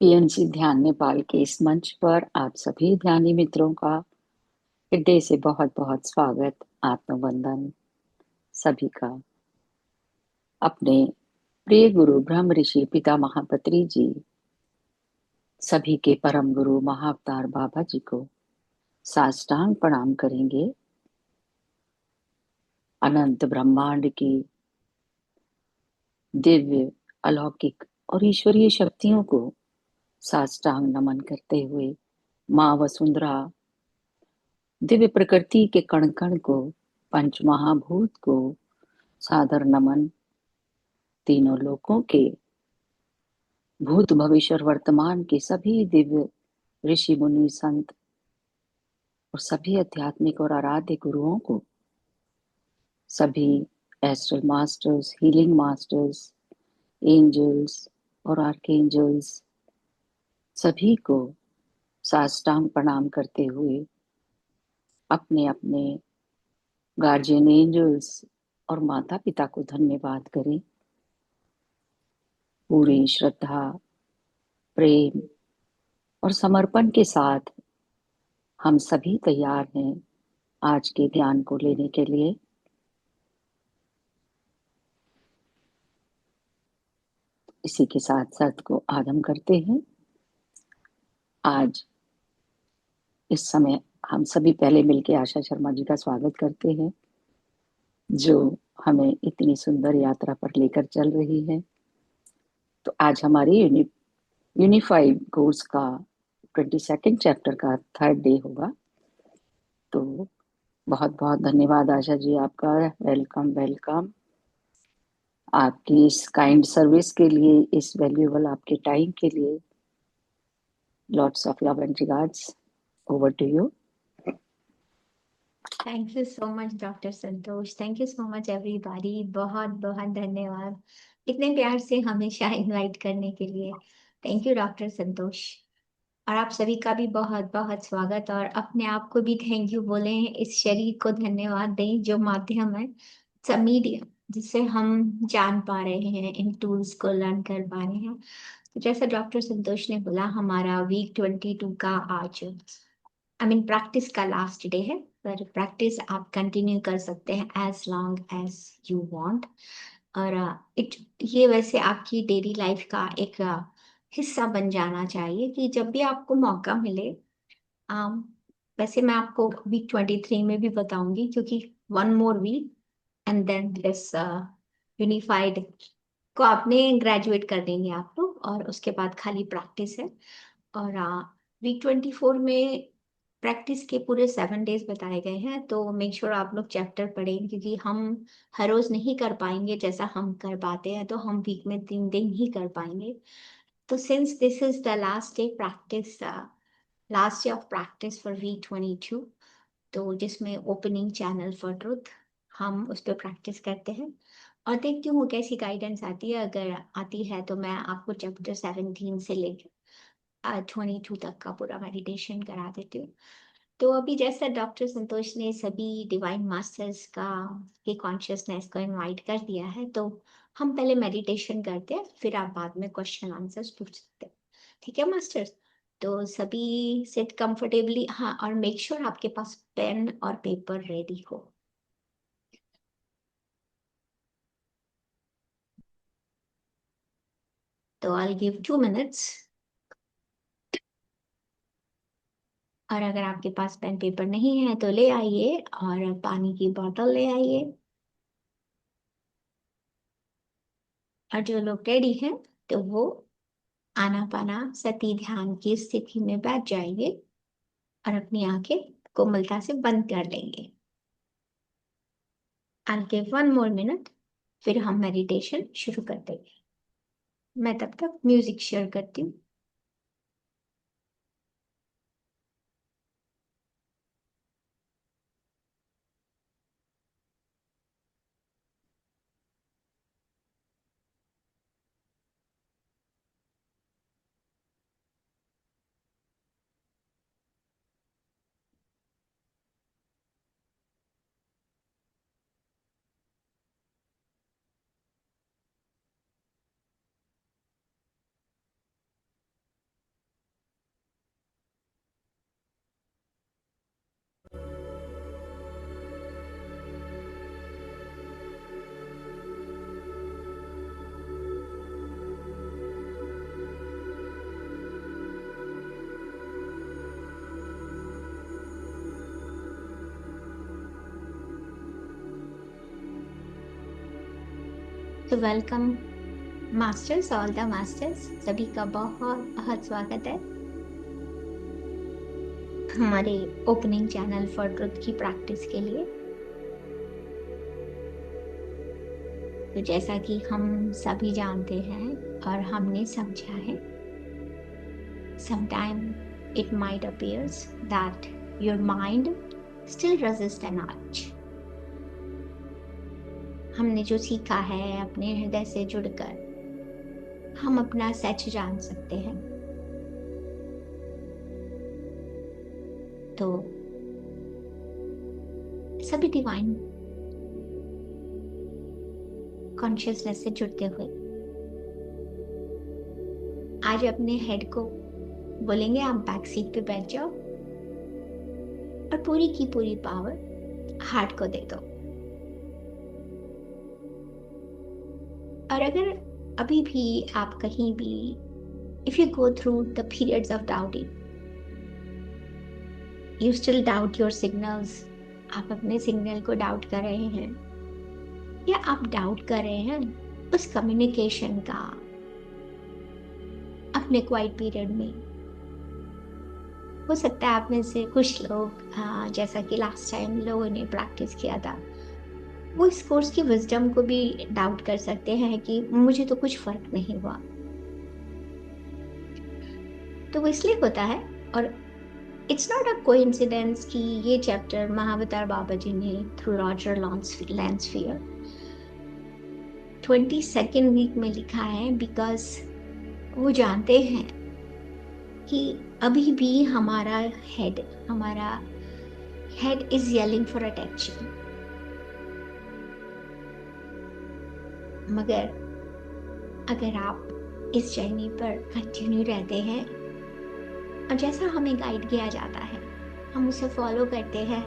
PNC ध्यान नेपाल के इस मंच पर आप सभी ध्यानी मित्रों का हृदय से बहुत बहुत स्वागत, आत्मवंदन सभी का। अपने प्रिय गुरु ब्रह्म ऋषि पिता महापत्री जी, सभी के परम गुरु महाअवतार बाबा जी को साष्टांग प्रणाम करेंगे। अनंत ब्रह्मांड की दिव्य, अलौकिक और ईश्वरीय शक्तियों को साष्टांग नमन करते हुए माँ वसुंधरा, दिव्य प्रकृति के कण कण को, पंच महाभूत को सादर नमन। तीनों लोकों के भूत भविष्य और वर्तमान के सभी दिव्य ऋषि मुनि संत और सभी आध्यात्मिक और आराध्य गुरुओं को, सभी astral masters, healing masters, angels और आर्कएंजल्स, सभी को साष्टांग प्रणाम करते हुए अपने अपने गार्जियन एंजल्स और माता पिता को धन्यवाद करें। पूरी श्रद्धा, प्रेम और समर्पण के साथ हम सभी तैयार हैं आज के ज्ञान को लेने के लिए। इसी के साथ साथ को आरंभ करते हैं। आज इस समय हम सभी पहले मिलकर आशा शर्मा जी का स्वागत करते हैं, जो हमें इतनी सुंदर यात्रा पर लेकर चल रही है। तो आज हमारी यूनिफाइड कोर्स का 22nd चैप्टर का थर्ड डे होगा। तो बहुत बहुत धन्यवाद आशा जी आपका। वेलकम वेलकम आपकी इस काइंड सर्विस के लिए, इस वैल्यूएबल आपके टाइम के लिए। Lots of love and regards. Over to you. Thank you so much doctor Santosh. Thank you so much everybody. बहुत बहुत धन्यवाद इतने प्यार से हमेशा इनवाइट करने के लिए। थैंक यू डॉक्टर संतोष। और आप सभी का भी बहुत बहुत स्वागत, और अपने आप को भी थैंक यू बोले। इस शरीर को धन्यवाद दें जो माध्यम है, सब मीडियम जिससे हम जान पा रहे हैं, इन टूल्स को लर्न कर पा रहे हैं। तो जैसा डॉक्टर संतोष ने बोला, हमारा वीक 22 का आज प्रैक्टिस का लास्ट डे है। पर प्रैक्टिस आप कंटिन्यू कर सकते हैं as long as you want. और इट ये वैसे आपकी डेली लाइफ का एक हिस्सा बन जाना चाहिए कि जब भी आपको मौका मिले। um, वैसे मैं आपको वीक 23 में भी बताऊंगी, क्योंकि one more week and then this unified को आपने ग्रेजुएट कर देंगे आप लोग, और उसके बाद खाली प्रैक्टिस है। और वीक 24 में प्रैक्टिस के पूरे 7 डेज बताए गए हैं। तो मेक श्योर आप लोग चैप्टर पढ़ें, क्योंकि हम हर रोज नहीं कर पाएंगे जैसा हम कर पाते हैं, तो हम वीक में 3 दिन ही कर पाएंगे। तो since this is the last day practice, last day of practice for week 22, तो जिसमें ओपनिंग चैनल फॉर ट्रुथ, हम उस पर प्रैक्टिस करते हैं। और देखती हूँ कैसी गाइडेंस आती है। अगर आती है तो मैं आपको चैप्टर 17 से लेकर 22 तक का पूरा मेडिटेशन करा देती हूँ। तो अभी जैसा डॉक्टर संतोष ने सभी डिवाइन मास्टर्स का के कॉन्शियसनेस को इनवाइट कर दिया है, तो हम पहले मेडिटेशन करते हैं, फिर आप बाद में क्वेश्चन आंसर्स पूछ सकते हैं। ठीक है मास्टर्स? तो सभी सिट कंफर्टेबली, हाँ, और मेक श्योर आपके पास पेन और पेपर रेडी हो। तो आई गिव 2 मिनट्स। और अगर आपके पास पेन पेपर नहीं है तो ले आइए, और पानी की बोतल ले आइए। और जो लोग रेडी हैं, तो वो आनापाना सती ध्यान की स्थिति में बैठ जाएंगे और अपनी आंखें कोमलता से बंद कर लेंगे। I'll give 1 more minute, फिर हम मेडिटेशन शुरू कर देंगे। मैं तब तक म्यूजिक शेयर करती हूँ। तो welcome masters, all the masters, सभी का बहुत बहुत स्वागत है हमारे ओपनिंग चैनल फॉर ट्रुथ की प्रैक्टिस के लिए। तो जैसा कि हम सभी जानते हैं और हमने समझा है, sometime it might appears that your mind still resists an urge। हमने जो सीखा है अपने हृदय से जुड़कर हम अपना सच जान सकते हैं। तो सभी डिवाइन कॉन्शियसनेस से जुड़ते हुए आज अपने हेड को बोलेंगे आप बैक सीट पे बैठ जाओ और पूरी की पूरी पावर हार्ट को दे दो। और अगर अभी भी आप कहीं भी if you go through the periods of doubting, you still doubt your signals, आप अपने सिग्नल को डाउट कर रहे हैं या आप डाउट कर रहे हैं उस कम्युनिकेशन का अपने क्वाइट पीरियड में। हो सकता है आप में से कुछ लोग जैसा कि लास्ट टाइम लोगों ने प्रैक्टिस किया था, वो इस कोर्स की विजडम को भी डाउट कर सकते हैं कि मुझे तो कुछ फर्क नहीं हुआ। तो वो इसलिए होता है, और इट्स नॉट अ कोइंसिडेंस कि ये चैप्टर महाअवतार बाबा जी ने थ्रू रॉजर लैंसफियर 22nd वीक में लिखा है, बिकॉज वो जानते हैं कि अभी भी हमारा head is yelling for attention. मगर अगर आप इस जर्नी पर कंटिन्यू रहते हैं और जैसा हमें गाइड किया जाता है हम उसे फॉलो करते हैं,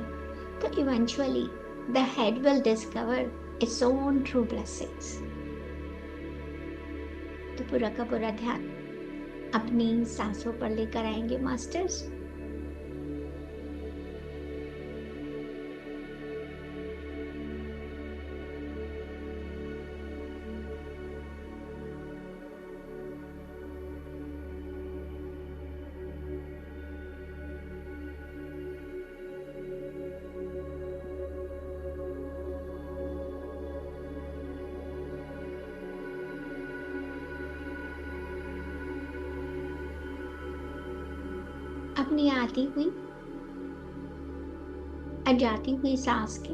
तो eventually the head will discover its own true blessings. तो पूरा का पूरा ध्यान अपनी सांसों पर लेकर आएंगे मास्टर्स। अपनी आती हुई और जाती हुई सांस के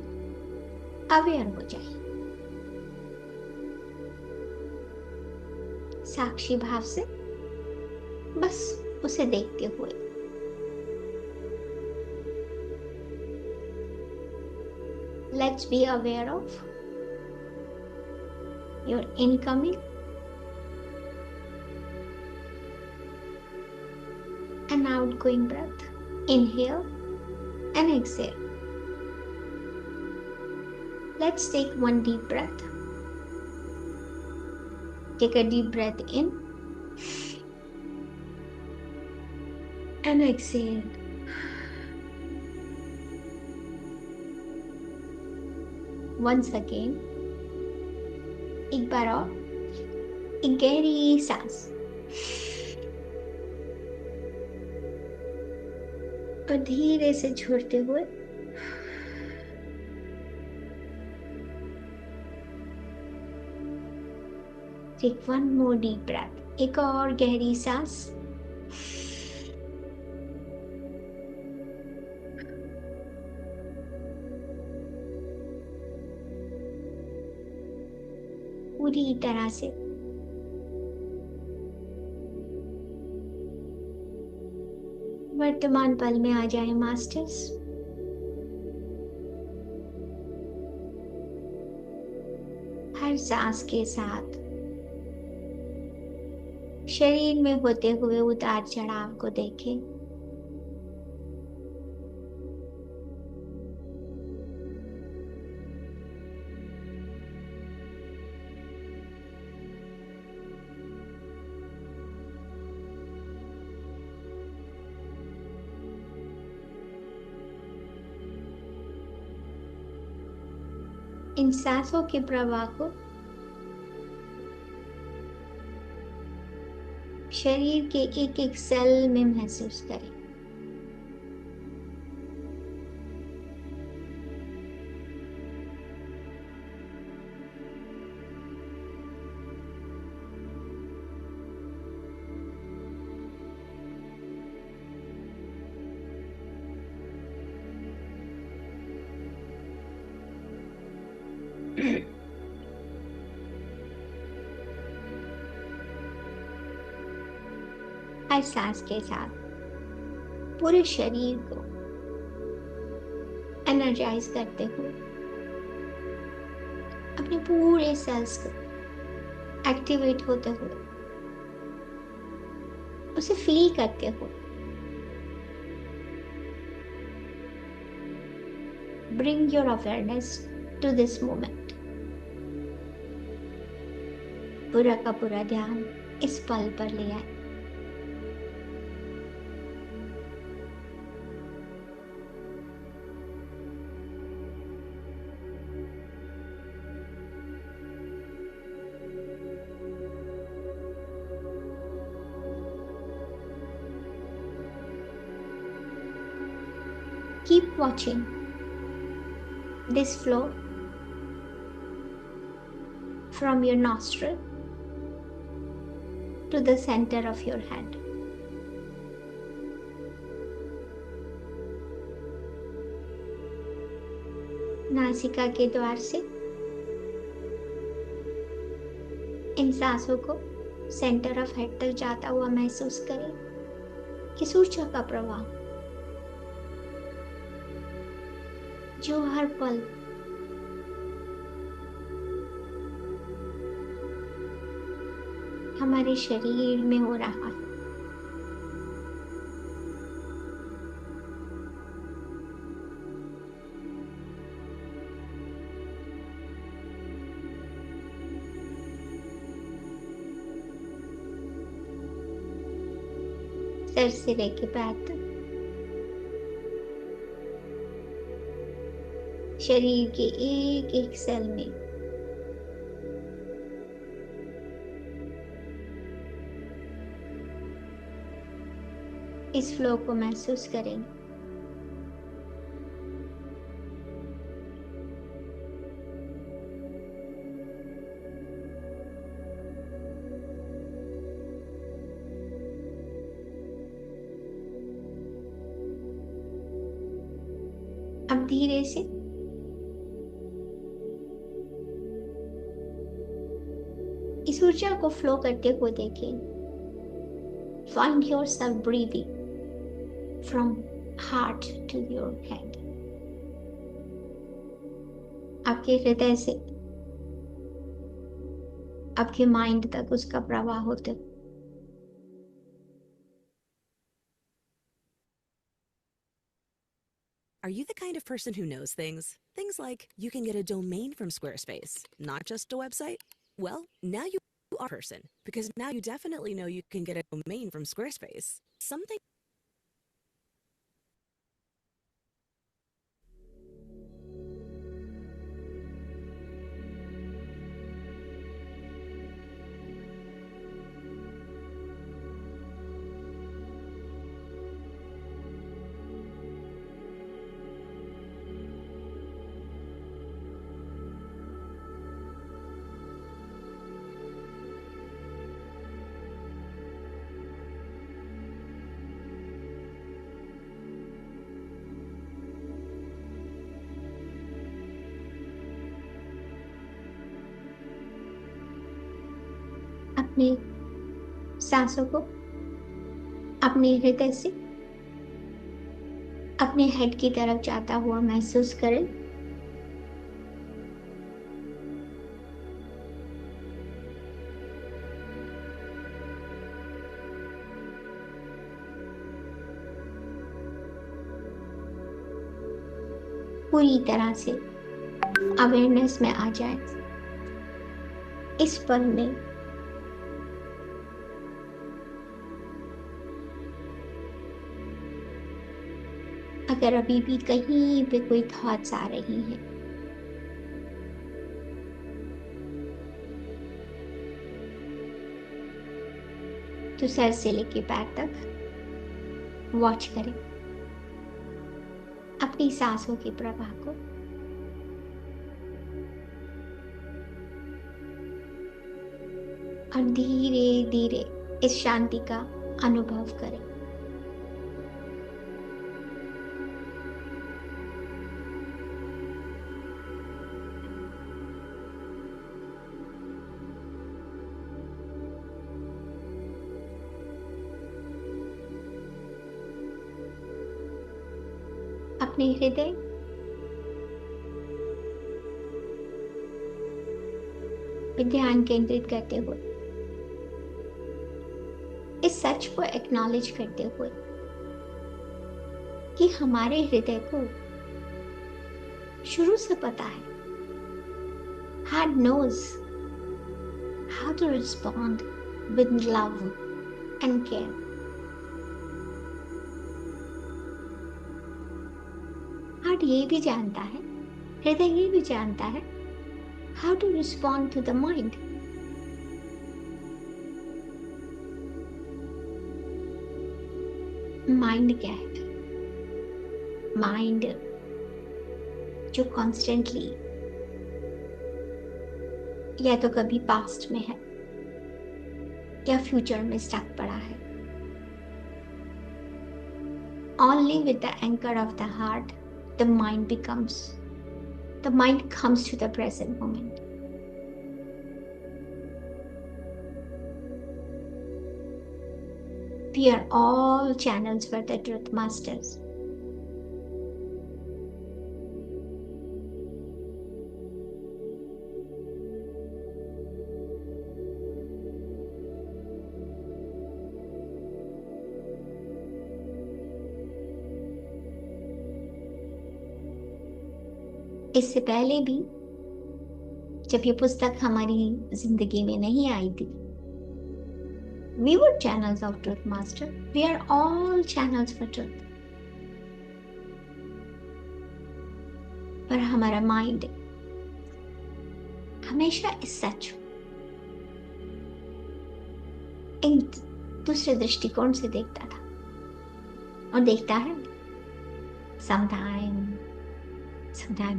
अवेयर हो जाए, साक्षी भाव से बस उसे देखते हुए। Let's be aware of your incoming and outgoing breath. Inhale and exhale. Let's take one deep breath. Take a deep breath in and exhale. Once again, एक बार और एक गहरी सांस और धीरे से छोड़ते हुए take one more deep breath, एक और गहरी सांस। पूरी तरह से वर्तमान पल में आ जाए मास्टर्स। हर सांस के साथ शरीर में होते हुए उतार चढ़ाव को देखें। इन सांसों के प्रवाह को शरीर के एक एक सेल में महसूस करें। हर सांस के साथ पूरे शरीर को एनर्जाइज करते हुए, अपने पूरे सेल्स को एक्टिवेट होते हुए, उसे फील करते हुए, bring your awareness to this moment. पूरा का पूरा ध्यान इस पल पर ले आए। Keep watching this flow from your nostril to the center of your head. नासिका के द्वार से इन सांसों को सेंटर ऑफ हेड तक जाता हुआ महसूस करें कि ऊर्जा का प्रवाह जो हर पल हमारे शरीर में हो रहा है। सर से लेके पैर तक शरीर के एक एक सेल में इस फ्लो को महसूस करेंगे। अब धीरे से इस ऊर्जा को फ्लो करते हुए देखें। Find yourself breathing from heart to your head. आपके हृदय से आपके माइंड तक उसका प्रवाह होते। Are you the kind of person who knows things? Things like you can get a domain from Squarespace, not just a website? Well, now you are a person, because now you definitely know you can get a domain from Squarespace. Something अपने सांसों को अपने हृदय से अपने head की तरफ जाता हुआ महसूस करें। पूरी तरह से अवेयरनेस में आ जाए। इस पल में अगर अभी भी कहीं पे कोई थॉट्स आ रही हैं, तो सर से लेके पैर तक वॉच करें अपनी सांसों की प्रवाह को। और धीरे धीरे इस शांति का अनुभव करें। अपने हृदय पे ध्यान केंद्रित करते हुए, इस सच को एक्नॉलेज करते हुए कि हमारे हृदय को शुरू से पता है, heart knows how to respond with love and care. Heart ये भी जानता है, हृदय ये भी जानता है how to respond to the mind. Mind क्या है? माइंड जो कॉन्स्टेंटली या तो कभी पास्ट में है या फ्यूचर में स्टक पड़ा है। Only with the anchor of the heart, the mind comes to the present moment. We are all channels for the truth masters. इससे पहले भी जब ये पुस्तक हमारी जिंदगी में नहीं आई थी, we were channels of truth master. We are all channels for truth. पर हमारा माइंड हमेशा इस सच एक दूसरे दृष्टिकोण से देखता था और देखता है। Sometime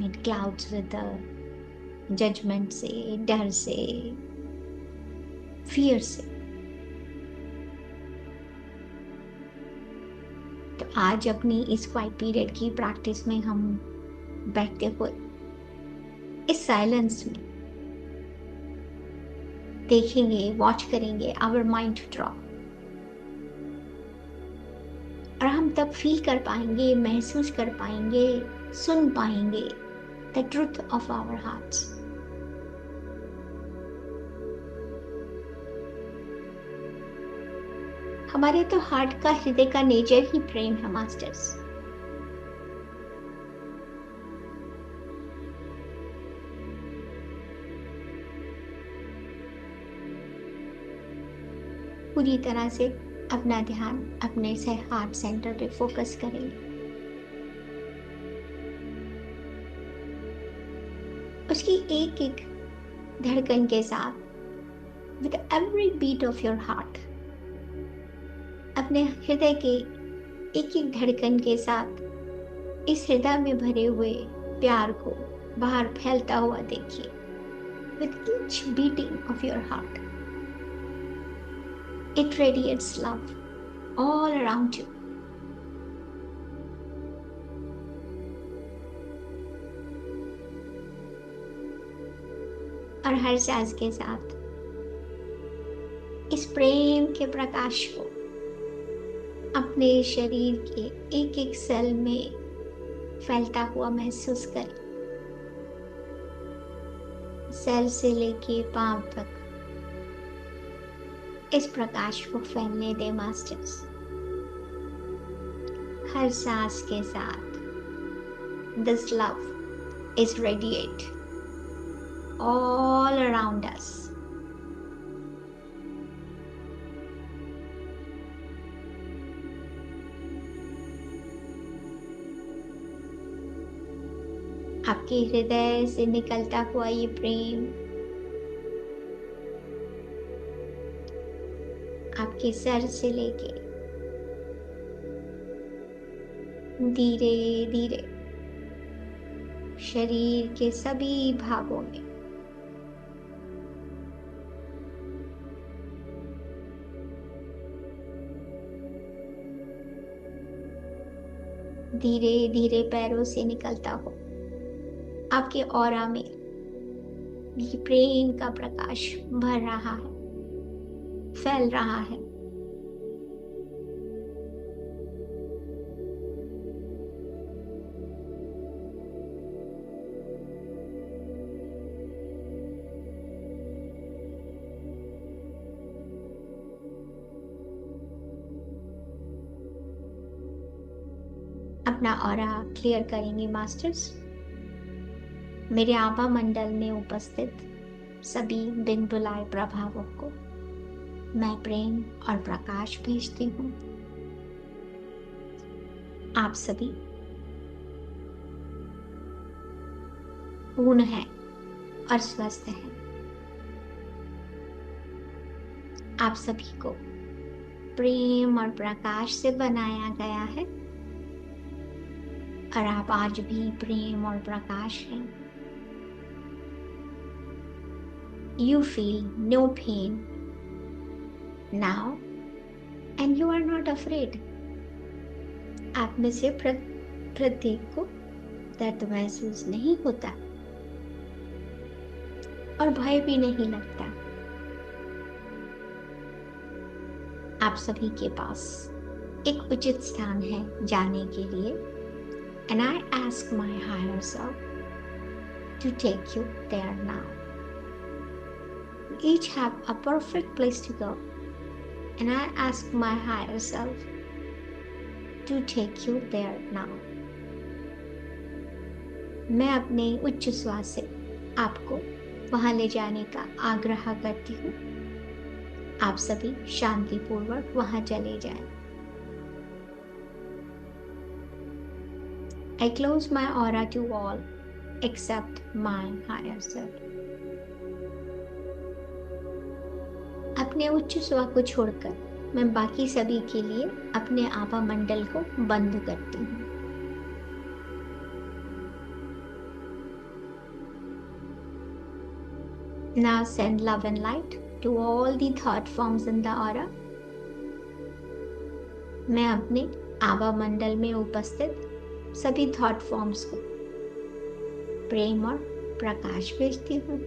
it clouds with the judgment से, डर से, fear से। तो आज अपनी इस क्वाइट पीरियड की प्रैक्टिस में हम बैठते हुए इस साइलेंस में देखेंगे, वॉच करेंगे आवर माइंड ड्रॉप, और हम तब फील कर पाएंगे, महसूस कर पाएंगे, सुन पाएंगे the truth of our hearts. हमारे तो हार्ट का, हृदय का नेचर ही प्रेम है मास्टर्स। पूरी तरह से अपना ध्यान अपने से हार्ट सेंटर पे फोकस करेंगे। उसकी एक एक धड़कन के साथ, with every beat of your heart, अपने हृदय के एक एक धड़कन के साथ इस हृदय में भरे हुए प्यार को बाहर फैलता हुआ देखिए। With each beating of your heart, it radiates love all around you. और हर सांस के साथ इस प्रेम के प्रकाश को अपने शरीर के एक एक सेल में फैलता हुआ महसूस करें। सेल से लेके पांव तक इस प्रकाश को फैलने दे मास्टर्स। हर सांस के साथ this love is radiate all around us. आपके हृदय से निकलता हुआ ये प्रेम आपके सर से लेके धीरे धीरे शरीर के सभी भागों में धीरे धीरे पैरों से निकलता हो आपके ऑरा में ये प्रेम का प्रकाश भर रहा है, फैल रहा है। अपना ऑरा क्लियर करेंगे मास्टर्स। मेरे आभा मंडल में उपस्थित सभी बिन बुलाए प्रभावों को मैं प्रेम और प्रकाश भेजती हूँ। आप सभी पूर्ण हैं और स्वस्थ हैं। आप सभी को प्रेम और प्रकाश से बनाया गया है और आप आज भी प्रेम और प्रकाश हैं। You feel no pain now and you are not afraid. आप में से प्रत्येक को दर्द महसूस नहीं होता और भय भी नहीं लगता। आप सभी के पास एक उचित स्थान है जाने के लिए, and I ask my higher self to take you there now. You each have a perfect place to go, and I ask my higher self to take you there now. मैं अपने उच्च श्वास से आपको वहां ले जाने का आग्रह करती हूँ। आप सभी शांतिपूर्वक वहां चले जाएं। I close my aura to all except my higher self. अपने उच्च स्व को छोड़कर मैं बाकी सभी के लिए अपने आभा मंडल को बंद करती हूँ। Now send love and light to all the thought forms in the aura. मैं अपने आभा मंडल में उपस्थित सभी थॉट फॉर्म्स को प्रेम और प्रकाश भेजती हूँ।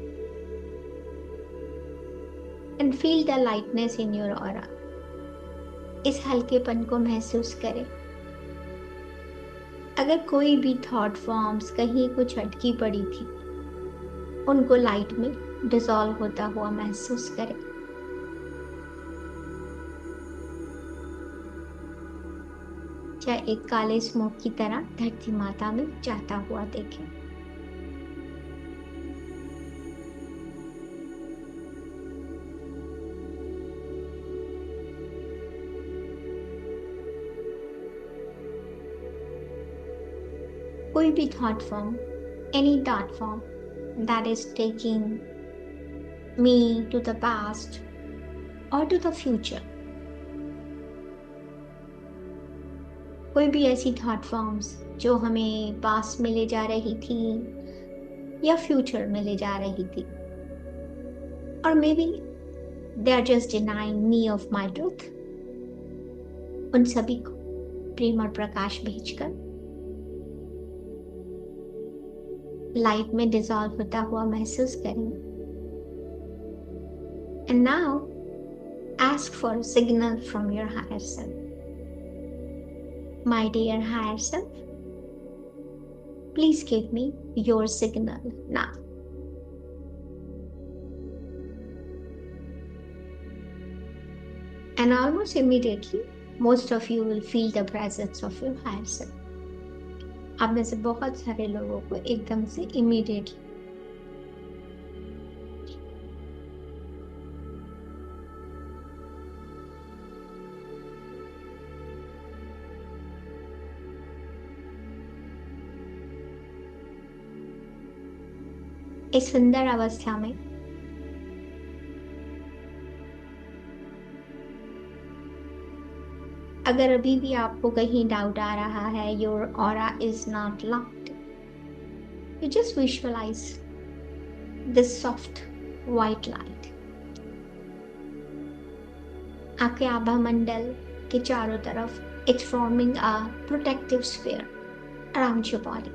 And feel the lightness in your aura. इस हल्केपन को महसूस करें। अगर कोई भी थॉट फॉर्म्स कहीं कुछ अटकी पड़ी थी, उनको लाइट में डिसॉल्व होता हुआ महसूस करें। चाहे एक काले स्मोक की तरह धरती माता में जाता हुआ देखें। कोई भी thought form, any thought form that is taking me to the past or to the future. कोई भी ऐसी थॉट फॉर्म्स जो हमें पास्ट में ले जा रही थी या फ्यूचर में ले जा रही थी, और may be they are just denying me of my truth, उन सभी को प्रेम और प्रकाश भेजकर लाइट में डिसॉल्व होता हुआ महसूस करें। And now ask for signal from your higher self. My dear higher self, please give me your signal now. And almost immediately, most of you will feel the presence of your higher self. आप में से बहुत सारे लोगों को एकदम से immediately इस सुंदर अवस्था में अगर अभी भी आपको कहीं डाउट आ रहा है, your aura is not locked, you just visualize this soft white light आपके आभा मंडल के चारों तरफ. It's forming a protective sphere around your body.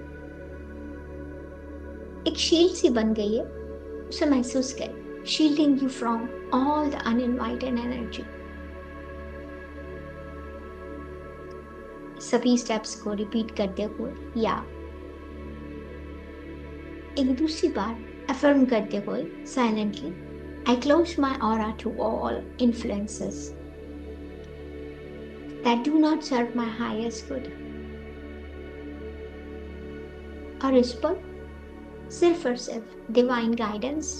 एक शील्ड सी बन गई है, उसे महसूस करें, shielding you from all the uninvited energy. सभी स्टेप्स को रिपीट करते हुए या एक दूसरी बार अफर्म करते हुए silently, I close my aura to all influences that do not serve my highest good. और इस पर सिर्फ और सिर्फ डिवाइन गाइडेंस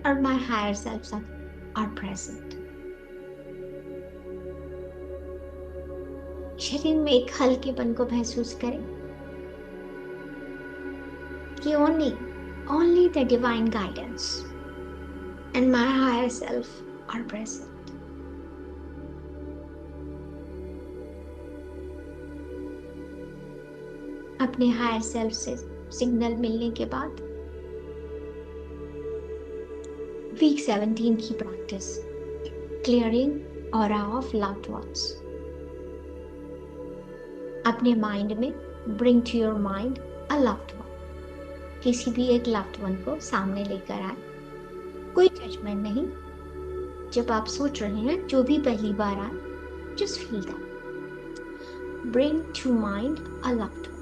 और my higher self are present. शरीर में एक हल्केपन को महसूस करें कि only the divine guidance and my higher self are present. अपने हायर सेल्फ से सिग्नल मिलने के बाद वीक 17 की practice, clearing aura of loved ones. अपने माइंड में bring to your mind a loved one. किसी भी एक लव्ड वन को सामने लेकर आए, कोई जजमेंट नहीं. जब आप सोच रहे हैं, जो भी पहली बार आए, just feel that. Bring to mind a loved one.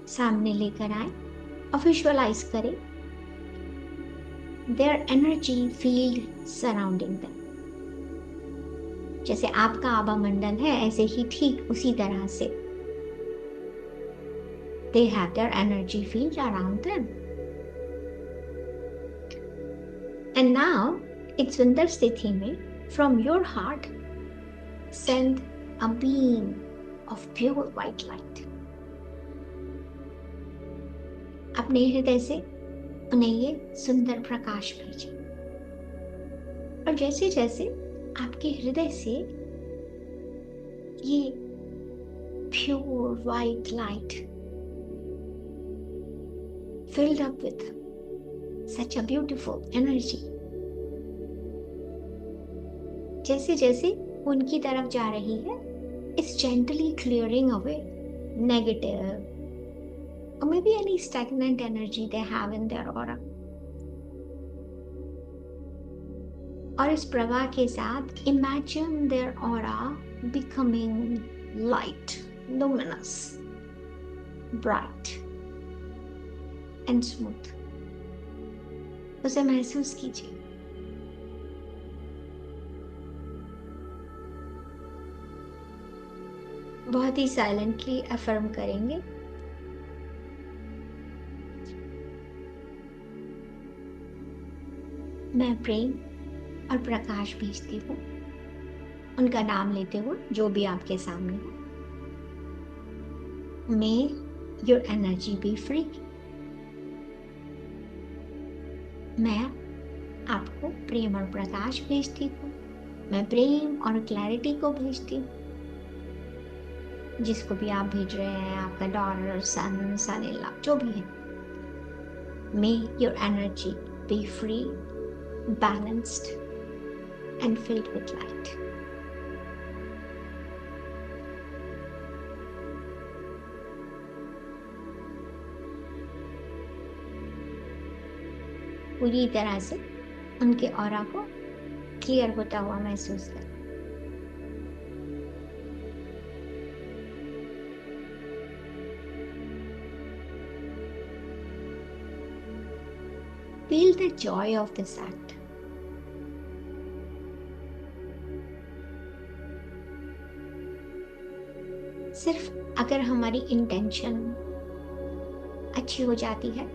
सामने लेकर आए और विजुअलाइज करें their energy field surrounding them. जैसे आपका आभा मंडल है, ऐसे ही ठीक उसी तरह से they have their energy field around them. And now, एक सुंदर स्थिति में from your heart send a beam of pure white light. अपने हृदय से उन्हें ये सुंदर प्रकाश भेजें. और जैसे जैसे आपके हृदय से ये pure white light filled up with such a beautiful energy, जैसे जैसे उनकी तरफ जा रही है, it's gently clearing away negative or maybe any stagnant energy they have in their aura. और इस प्रवाह के साथ imagine their aura becoming light, luminous, bright and smooth. उसे महसूस कीजिए. बहुत ही साइलेंटली अफर्म करेंगे, मैं प्रेम और प्रकाश भेजती हूँ. उनका नाम लेते हुए, जो भी आपके सामने हो. मे योर एनर्जी बी फ्री. मैं आपको प्रेम और प्रकाश भेजती हूँ. मैं प्रेम और क्लैरिटी को भेजती हूँ. जिसको भी आप भेज रहे हैं, आपका daughter, sun, sun in law, जो भी है. मे your energy B free, balanced and filled with light. पूरी तरह से उनके ऑरा को क्लियर होता हुआ महसूस करें. Feel the joy of this act. सिर्फ अगर हमारी इंटेंशन अच्छी हो जाती है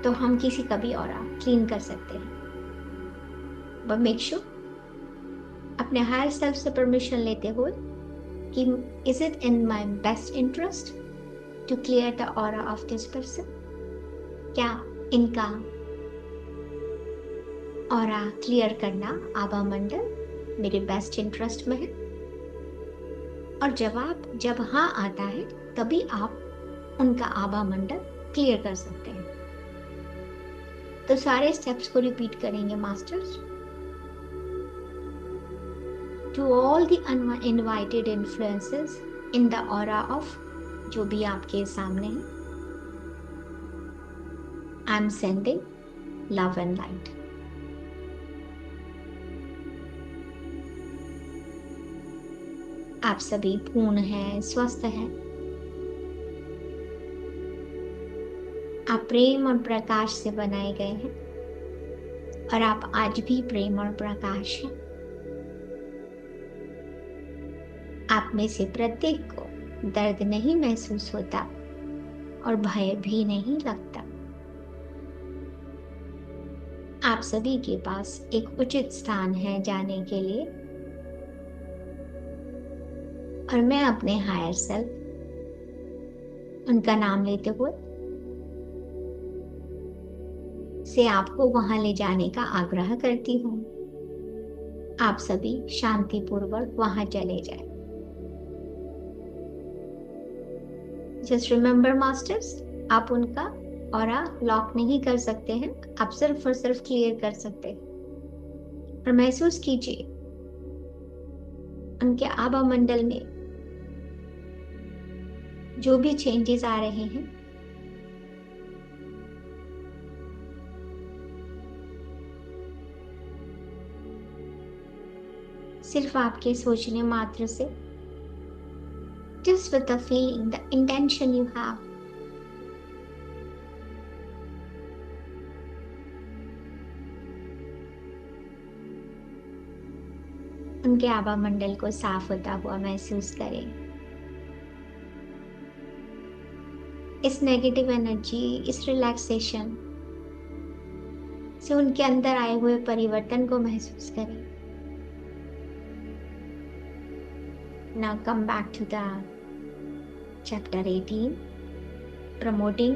तो हम किसी का भी ऑरा क्लीन कर सकते हैं. बट मेक श्योर अपने हायर सेल्फ से परमिशन लेते हुए कि is it in my best interest to clear the aura of this person. क्या इनका ऑरा क्लियर करना आभा मंडल मेरे बेस्ट इंटरेस्ट में है। और जब हाँ आता है तभी आप उनका आभा मंडल क्लियर कर सकते हैं। तो सारे स्टेप्स को रिपीट करेंगे masters. To all the uninvited influences in the aura of, जो भी आपके सामने है, I am sending love and light. आप सभी पूर्ण हैं, स्वस्थ हैं। आप प्रेम और प्रकाश से बनाए गए हैं और आप आज भी प्रेम और प्रकाश हैं। आप में से प्रत्येक को दर्द नहीं महसूस होता और भय भी नहीं लगता। आप सभी के पास एक उचित स्थान है जाने के लिए, और मैं अपने हायर सेल्फ, उनका नाम लेते हुए, से आपको वहां ले जाने का आग्रह करती हूँ। आप सभी शांतिपूर्वक वहां चले जाएं। जस्ट रिमेंबर मास्टर्स, आप उनका ऑरा लॉक नहीं कर सकते हैं, आप सिर्फ और सिर्फ क्लियर कर सकते हैं। और महसूस कीजिए उनके आभा मंडल में जो भी चेंजेस आ रहे हैं, सिर्फ आपके सोचने मात्र से, just with the feeling, the intention you have, उनके आभा मंडल को साफ होता हुआ महसूस करें। इस नेगेटिव एनर्जी, इस रिलैक्सेशन से उनके अंदर आए हुए परिवर्तन को महसूस करें। Now come back to the chapter 18, promoting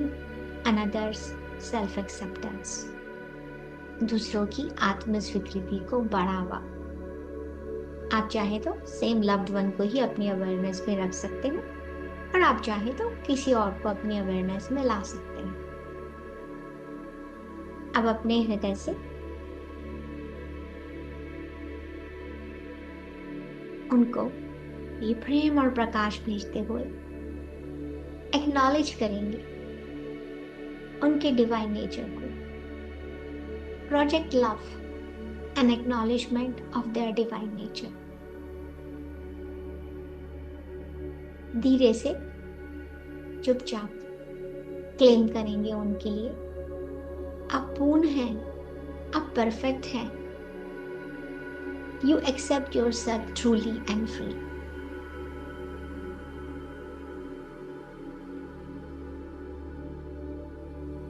another's self-acceptance, दूसरों की आत्म-स्वीकृति को बढ़ावा। आप चाहे तो सेम लव्ड वन को ही अपनी अवेयरनेस में रख सकते हैं, और आप चाहे तो किसी और को अपनी अवेयरनेस में ला सकते हैं। अब अपने हृदय से उनको ये प्रेम और प्रकाश भेजते हुए एक्नॉलेज करेंगे उनके डिवाइन नेचर को। Project love and acknowledgement of their divine nature. धीरे से चुपचाप क्लेम करेंगे उनके लिए, आप पूर्ण हैं, आप परफेक्ट हैं। You accept yourself truly and free.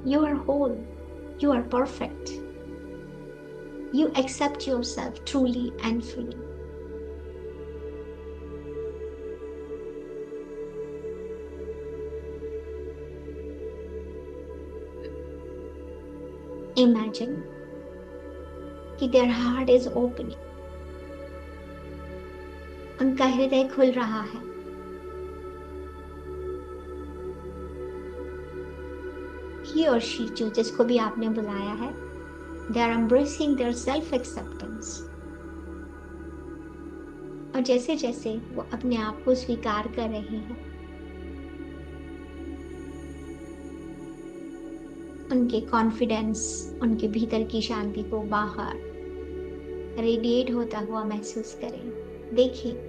You are whole. You are perfect. You accept yourself truly and fully. Imagine कि their heart is opening. उनका हृदय खुल रहा है। He or she, जो जिसको भी आपने बुलाया है, they are embracing their self-acceptance. और जैसे जैसे वो अपने आप को स्वीकार कर रहे हैं, उनके कॉन्फिडेंस, उनके भीतर की शांति को बाहर रेडिएट होता हुआ महसूस करें। देखिए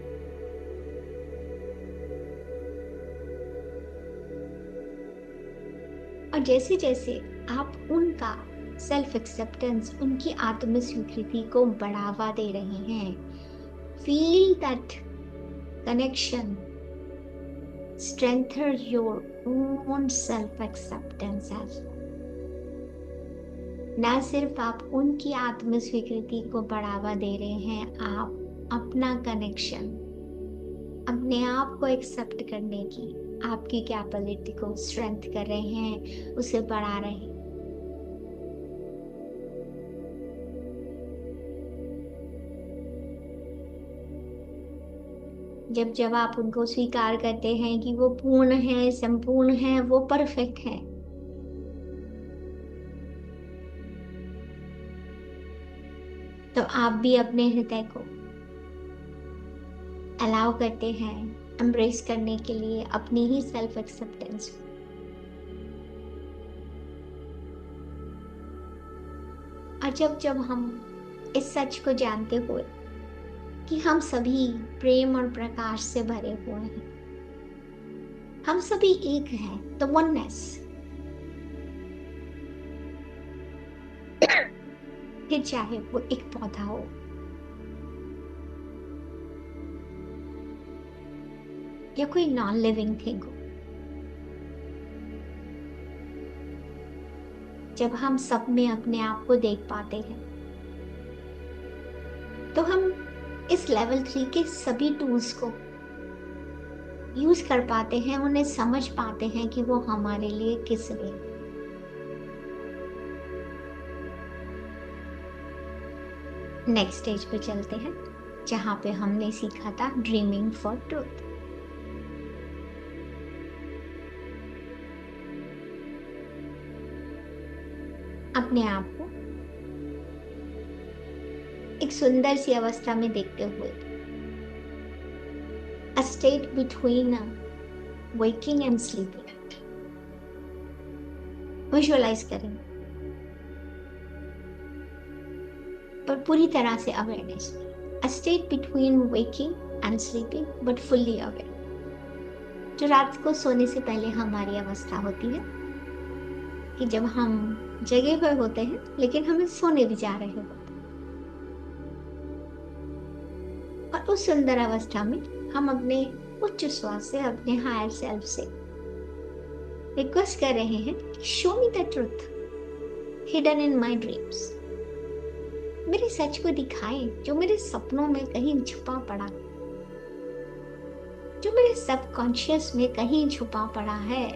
और जैसे जैसे आप उनका सेल्फ एक्सेप्टेंस, उनकी आत्म स्वीकृति को बढ़ावा दे रहे हैं, feel that connection strengthen your own self acceptance as well. ना सिर्फ आप उनकी आत्म स्वीकृति को बढ़ावा दे रहे हैं, आप अपना कनेक्शन, अपने आप को एक्सेप्ट करने की आपकी कैपेबिलिटी को स्ट्रेंथ कर रहे हैं, उसे बढ़ा रहे हैं। जब जब आप उनको स्वीकार करते हैं कि वो पूर्ण है, संपूर्ण है, वो परफेक्ट है, तो आप भी अपने हृदय को अलाउ करते हैं एम्ब्रेस करने के लिए अपनी ही सेल्फ एक्सेप्टेंस। और जब जब हम इस सच को जानते हुए कि हम सभी प्रेम और प्रकाश से भरे हुए हैं, हम सभी एक हैं, द वननेस, फिर चाहे वो एक पौधा हो या कोई नॉन लिविंग थिंग हो, जब हम सब में अपने आप को देख पाते हैं तो हम इस लेवल 3 के सभी टूल्स को यूज कर पाते हैं, उन्हें समझ पाते हैं कि वो हमारे लिए किस लिए। नेक्स्ट स्टेज पे चलते हैं जहां पे हमने सीखा था ड्रीमिंग फॉर ट्रूथ। अपने आप को एक सुंदर सी अवस्था में देखते हुए, a state between waking and sleeping, visualise करें, पर पूरी तरह से awareness, a state between waking and sleeping but fully aware, जो रात को सोने से पहले हमारी अवस्था होती है कि जब हम जगे हुए होते हैं लेकिन हमें सोने भी जा रहे होते हैं, और उस सुंदर अवस्था में हम अपने उच्च श्वास से, अपने हायर सेल्फ से रिक्वेस्ट कर रहे हैं, show me the truth hidden in my dreams, मेरे सच को दिखाएं जो मेरे सपनों में कहीं छुपा पड़ा, जो मेरे सबकॉन्शियस में कहीं छुपा पड़ा है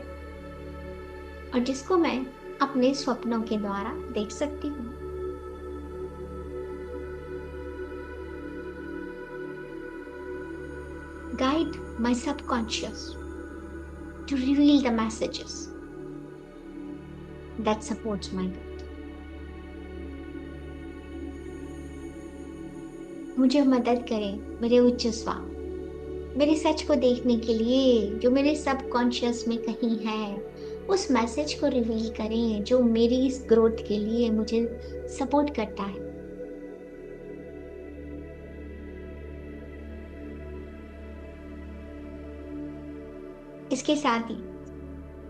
और जिसको मैं अपने स्वप्नों के द्वारा देख सकती हूँ। Guide my subconscious to reveal the messages that supports my growth. मुझे मदद करें मेरे उच्च स्व, मेरे सच को देखने के लिए जो मेरे सबकॉन्शियस में कहीं है, उस मैसेज को रिवील करें जो मेरी इस ग्रोथ के लिए मुझे सपोर्ट करता है। इसके साथ ही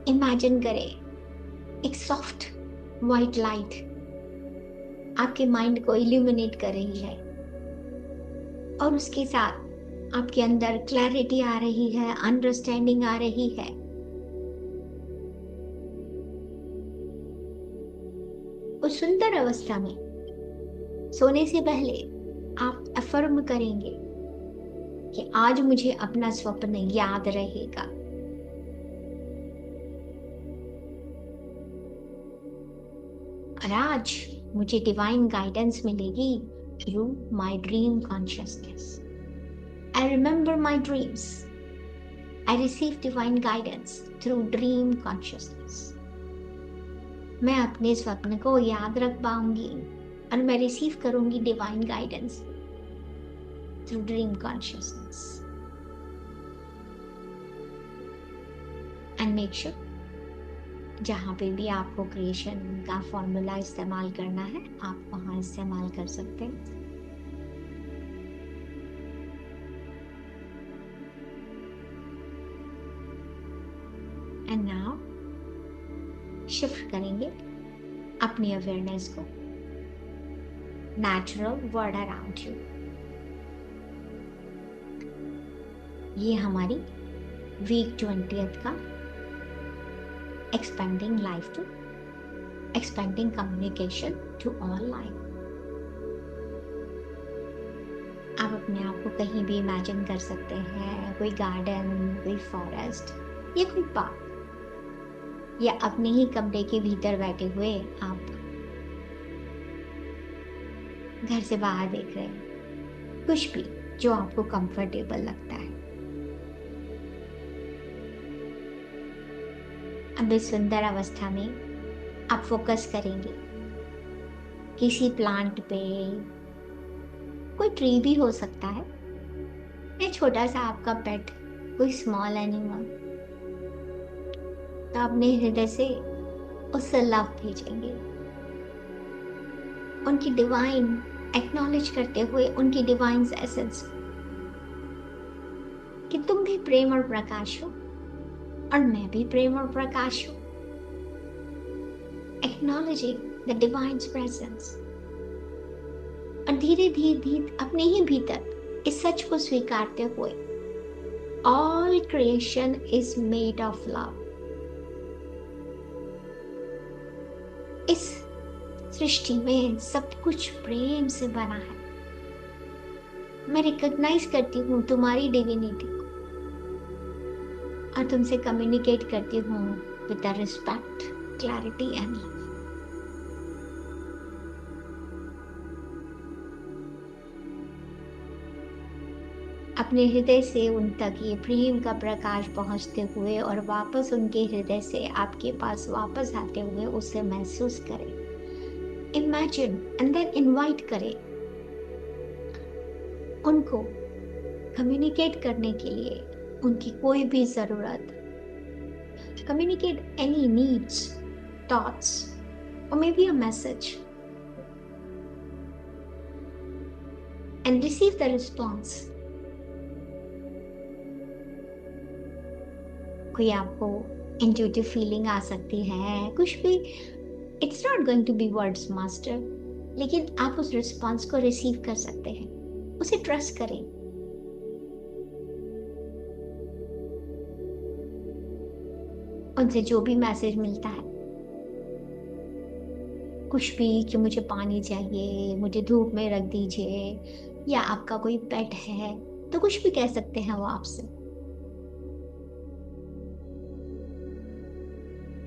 इमेजिन करें एक सॉफ्ट वाइट लाइट आपके माइंड को इल्यूमिनेट कर रही है और उसके साथ आपके अंदर क्लैरिटी आ रही है, अंडरस्टैंडिंग आ रही है। उस सुंदर अवस्था में सोने से पहले आप अफर्म करेंगे कि आज मुझे अपना स्वप्न याद रहेगा, और आज मुझे डिवाइन गाइडेंस मिलेगी through my dream consciousness. I remember my dreams, I receive divine guidance through dream consciousness. मैं अपने स्वप्न को याद रख पाऊंगी और मैं रिसीव करूंगी divine guidance through dream consciousness. And make sure जहां पे भी आपको क्रिएशन का फॉर्मूला इस्तेमाल करना है, आप वहां इस्तेमाल कर सकते हैं। एंड नाउ शिफ्ट करेंगे अपनी अवेयरनेस को नेचुरल वर्ल्ड अराउंड यू। ये हमारी वीक 20th का expanding life to expanding communication to all life. आप अपने आप को कहीं भी इमेजिन कर सकते हैं, कोई गार्डन, कोई फॉरेस्ट या कोई पार्क, या अपने ही कमरे के भीतर बैठे हुए आप घर से बाहर देख रहे हैं, कुछ भी जो आपको कंफर्टेबल लगता है। अब इस सुंदर अवस्था में आप फोकस करेंगे किसी प्लांट पे, कोई ट्री भी हो सकता है, या छोटा सा आपका पेट, कोई स्मॉल एनिमल। तो अपने हृदय से उससे लव भेजेंगे, उनकी डिवाइन एक्नॉलेज करते हुए उनकी डिवाइन एसेंस कि तुम भी प्रेम और प्रकाश हो और मैं भी प्रेम और प्रकाश हूं। एक्नॉलेजिंग द डिवाइन प्रेजेंस, और धीरे धीरे धीरे अपने ही भीतर इस सच को स्वीकारते हुए all creation is made of love. इस सृष्टि में सब कुछ प्रेम से बना है। मैं रिकॉग्नाइज करती हूँ तुम्हारी डिविनिटी को और तुमसे कम्युनिकेट करती हूँ with the respect, clarity and love. अपने हृदय से उन तक ये प्रेम का प्रकाश पहुंचते हुए और वापस उनके हृदय से आपके पास वापस आते हुए उसे महसूस करें, इमेजिन एंड देन इनवाइट करें उनको कम्युनिकेट करने के लिए उनकी कोई भी जरूरत, कम्युनिकेट एनी नीड्स, थॉट्स और मे be a message and receive the response. कोई आपको इंट्यूटिव फीलिंग आ सकती है, कुछ भी, it's not going to be words master, लेकिन आप उस रिस्पॉन्स को रिसीव कर सकते हैं, उसे ट्रस्ट करें। उनसे जो भी मैसेज मिलता है, कुछ भी, कि मुझे पानी चाहिए, मुझे धूप में रख दीजिए, या आपका कोई पेट है तो कुछ भी कह सकते हैं वो आपसे।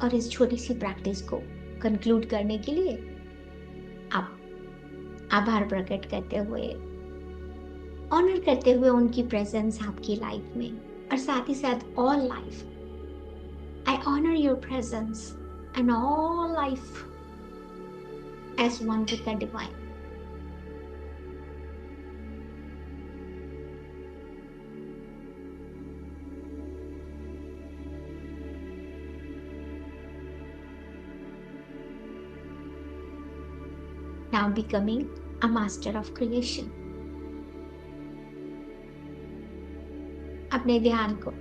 और इस छोटी सी प्रैक्टिस को कंक्लूड करने के लिए आप आभार प्रकट करते हुए, ऑनर करते हुए उनकी प्रेजेंस आपकी लाइफ में, और साथ ही साथ all life, I honour your presence and all life as one with the divine. Now becoming a master of creation. अपने ध्यान को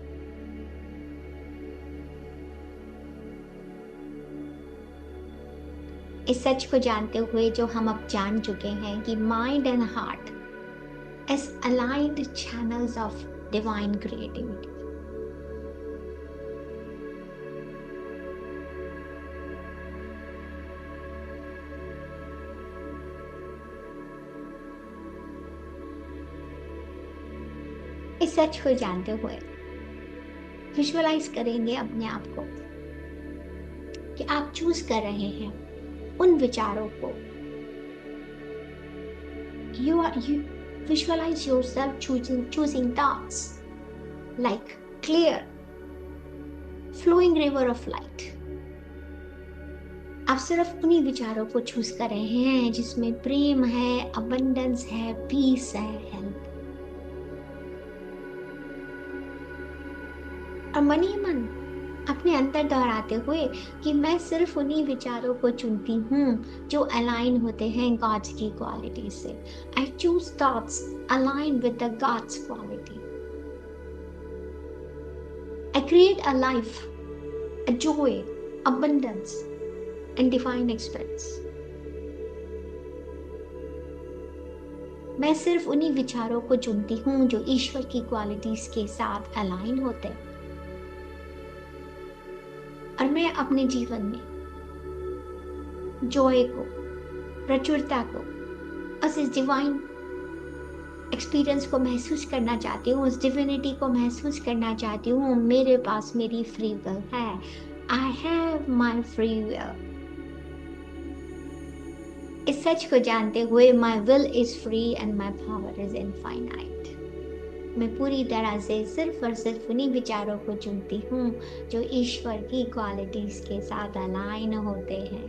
इस सच को जानते हुए जो हम अब जान चुके हैं कि mind and heart as aligned channels of divine creativity. इस सच को जानते हुए विजुअलाइज करेंगे अपने आप को कि आप चूज कर रहे हैं उन विचारों को. You visualize yourself choosing thoughts like clear, flowing river of light. आप सिर्फ उन्हीं विचारों को चूज कर रहे हैं जिसमें प्रेम है, अबंडेंस है, पीस है, हेल्थ. और मन ही मन अपने अंतर दोहराते हुए कि मैं सिर्फ उन्हीं विचारों को चुनती हूँ जो अलाइन होते हैं गॉड्स की क्वालिटी से. I choose thoughts align with the gods quality. I create a life, a joy, abundance and divine experience. मैं सिर्फ उन्हीं विचारों को चुनती हूँ जो ईश्वर की क्वालिटीज के साथ अलाइन होते हैं. और मैं अपने जीवन में जॉय को, प्रचुरता को, उस डिवाइन एक्सपीरियंस को महसूस करना चाहती हूँ, उस डिविनिटी को महसूस करना चाहती हूँ. मेरे पास मेरी फ्री विल है. I have my free will. इस सच को जानते हुए my will is free and my power is infinite. मैं पूरी तरह से सिर्फ और सिर्फ उन्हीं विचारों को चुनती हूँ जो ईश्वर की क्वालिटीज के साथ अलाइन होते हैं।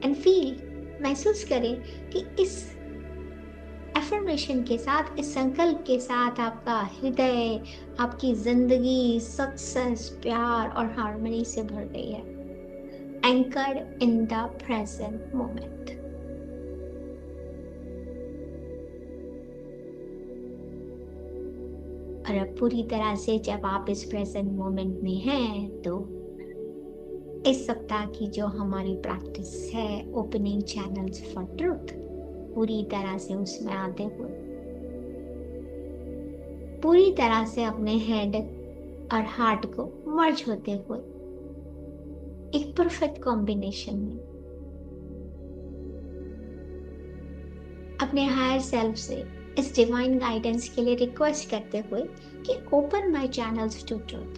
एंड फील, महसूस करें कि इस एफर्मेशन के साथ, इस संकल्प के साथ आपका हृदय, आपकी जिंदगी सक्सेस, प्यार और हार्मनी से भर गई है। Anchored in the present moment. और अब पूरी तरह से जब आप इस प्रेजेंट मोमेंट में हैं, तो इस सप्ताह की जो हमारी प्रैक्टिस है, ओपनिंग चैनल्स फॉर ट्रूथ, पूरी तरह से उसमें आते हुए पूरी तरह से अपने हेड और हार्ट को मर्ज होते हुए एक परफेक्ट कॉम्बिनेशन में अपने हायर सेल्फ से इस डिवाइन गाइडेंस के लिए रिक्वेस्ट करते हुए कि open my channels to truth.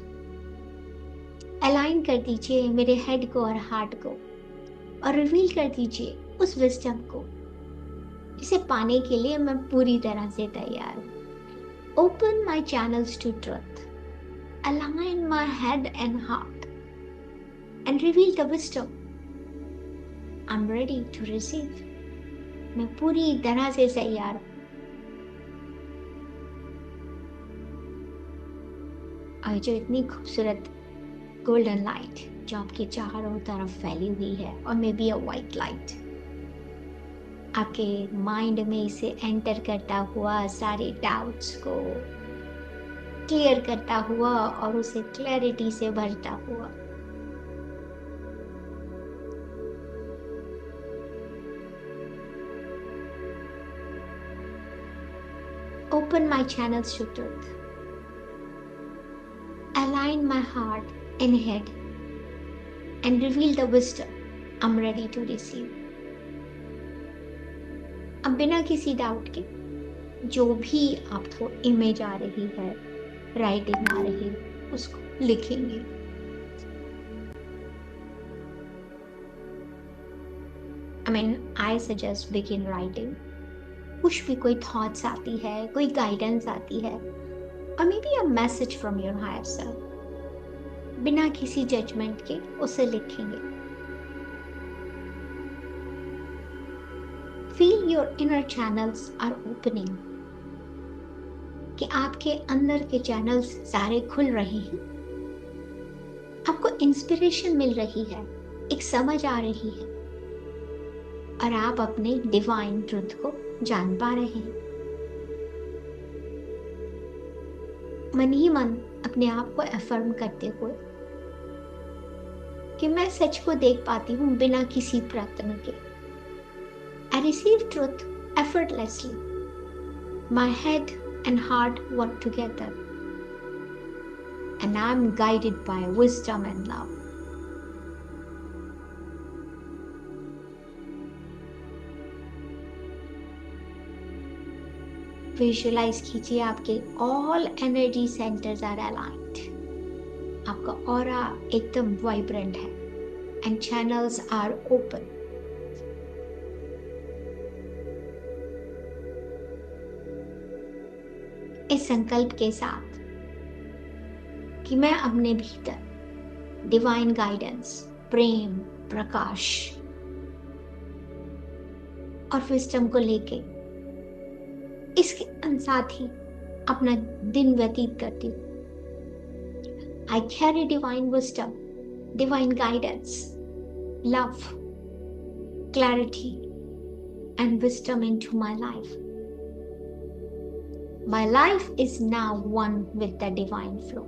Align कर दीजिए मेरे हेड को और हार्ट को और रिवील कर दीजिए उस विजडम को जिसे पाने के लिए मैं पूरी तरह से तैयार हूँ। Open my channels to truth, align my head and heart and reveal the wisdom I am ready to receive. मैं पूरी तरह से तैयार हूँ। और जो इतनी खूबसूरत गोल्डन लाइट जो आपके चारों तरफ फैली हुई है, और मे बी अ वाइट लाइट, आपके माइंड में इसे एंटर करता हुआ सारे डाउट्स को क्लियर करता हुआ और उसे क्लैरिटी से भरता हुआ open my channels to truth, align my heart and head and reveal the wisdom I'm ready to receive। अब बिना किसी डाउट के जो भी आपको इमेज आ रही है, राइटिंग आ रही है, उसको लिखेंगे। I suggest begin writing। कुछ भी कोई थॉट्स आती है, कोई गाइडेंस आती है, और मे be a message from your higher self, बिना किसी जजमेंट के उसे लिखेंगे। Feel your inner channels are opening, कि आपके अंदर के चैनल्स सारे खुल रहे हैं, आपको इंस्पिरेशन मिल रही है, एक समझ आ रही है, और आप अपने डिवाइन ट्रुथ को जान पा रहे हैं। मन ही मन अपने आप को अफर्म करते हुए कि मैं सच को देख पाती हूं बिना किसी प्रयत्न के। I receive truth effortlessly। My head and heart work together, and I'm guided by wisdom and love। Visualise कीजिए आपके all energy centres are aligned. आपका ऑरा एकदम वाइब्रेंट है एंड चैनल्स आर ओपन। इस संकल्प के साथ कि मैं अपने भीतर डिवाइन गाइडेंस, प्रेम, प्रकाश और विजडम को लेके इसके साथ ही अपना दिन व्यतीत करती हूँ। I carry divine wisdom, divine guidance, love, clarity and wisdom into my life. My life is now one with the divine flow।